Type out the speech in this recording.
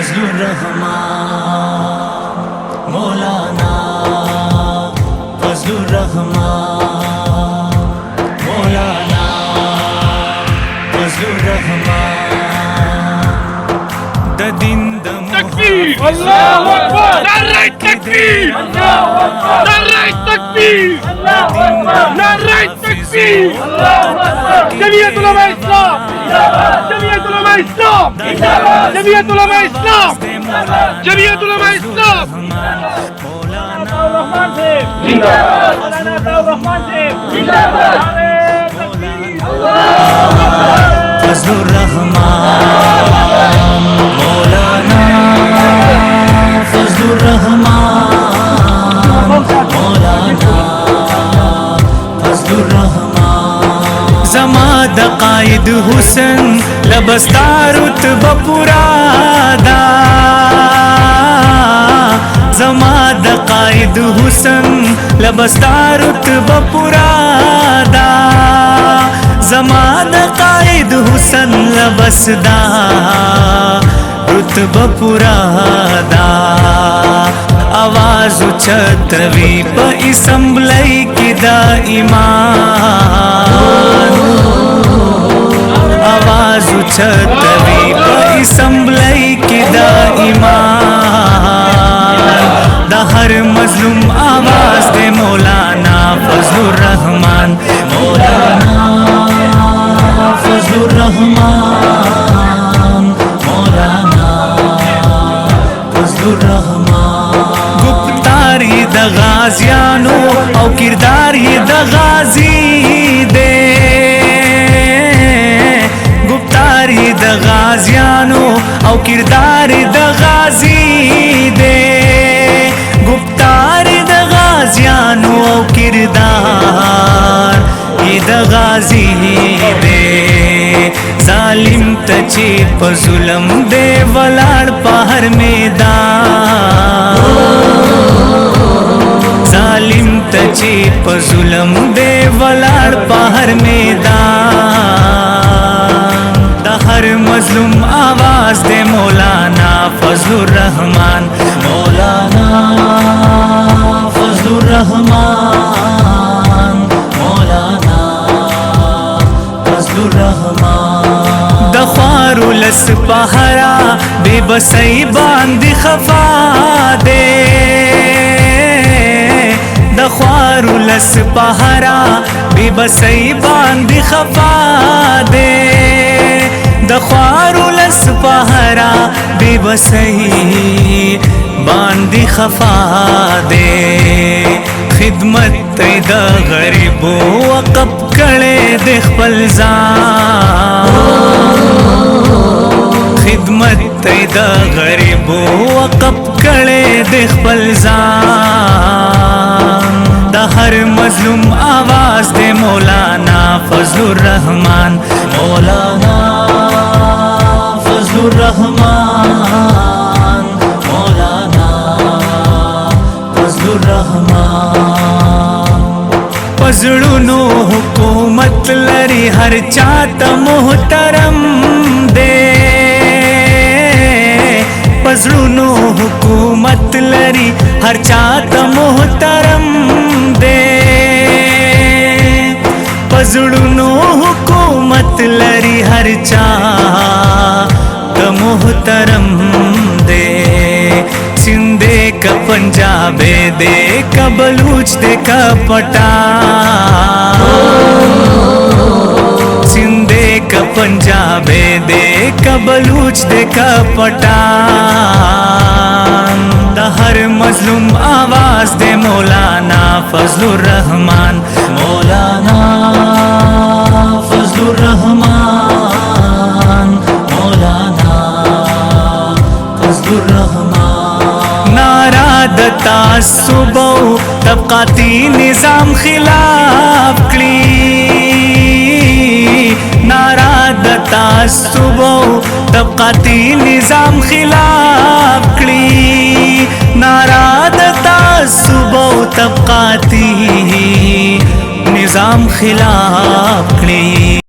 फजलुर रहमान मौलाना फजलुर रहमान मौलाना फजलुर रहमान ददिन तकबीर अल्लाहु अकबर नारे तकबीर अल्लाहु अकबर नारे तकबीर अल्लाहु अकबर नारे तकबीर अल्लाहु अकबर जमीयत उलमा इस्लाम जिंदाबाद जमीयत उलमा इस्लाम जिंदाबाद जमीयत उलमा इस्लाम जिंदाबाद जमीयत उलमा इस्लाम मौलाना रहमान साहब जिंदाबाद मौलाना रहमान साहब जिंदाबाद नारे तकबीर अल्लाहु अकबर फजलुर रहमान मौलाना फजलुर रहमान मौलाना फजलुर रहमान ज़माद कायद हुसन लबस्तारुत बपुरादा ज़माद कायद हुसन लबस्तारुत बपुरादा ज़माद कायद हुसन लबसदा रुतब पुरादा आवाज़ उचतवी प असम्बली की दाईमान आवाज़ उचतवी प असम्बली की दाईमान हर मजलूम आवाज़ दे मौलाना फजलुर रहमान मौलाना फजलुर रहमान मौलाना फजलुर रहमान गुप्तारी द गाजियानो औ किरदारी द गाजी दे गुप्तारी द गाजियानो औ किरदारी द गाजी दे गुप्तारी द गाजियानो औ किरदार द गाजी दे जालिम तचे पजुलम दे वलाड़ पहर मैदान जालिम तचे पजुलम दे वलाड़ पहर मैदान हर मजलूम आवाज़ दे मौलाना फजलुर रहमान मौलाना फजलुर रहमान मौलाना फजलुर रहमान दख्वारु लस पहरा बेबसई बांध खफा दे दख्वारु लस पहरा बेबसई बांध खफा दे दख्वारु लस पहरा बेबसई बांध खफा दे खिदमत द गरीबो वक़फ़ कड़े दे खपल जान खिदमत द गरीबो वक़फ़ कड़े दे खपल जान द हर मजलूम आवाज़ दे मौलाना फजलुर रहमान मौलाना फजलुर रहमान मौलाना फजलुर रहमान पजड़ुनो हुकूमत लरी हर चात मोहतरम दे पजड़ुनो हुकूमत लरी हर चात मोहतरम दे पजड़ुनो हुकूमत लरी हर चात मोहतरम दे सिंधे का पंजाबे दे का बलूच दे का पठान सिंधे का पंजाबे दे का बलूच दे का पठान हर मजलूम आवाज़ दे मौलाना फजलुर रहमान मौलाना फजलुर रहमान मौलाना फजलुर रहमान नारा दता सुबो तबकाती निज़ाम खिलाफ कड़ी नारा दता सुबो तबकाती निज़ाम खिलाफ कड़ी नारा दता सुबो तबकाती निज़ाम खिलाफ कड़ी।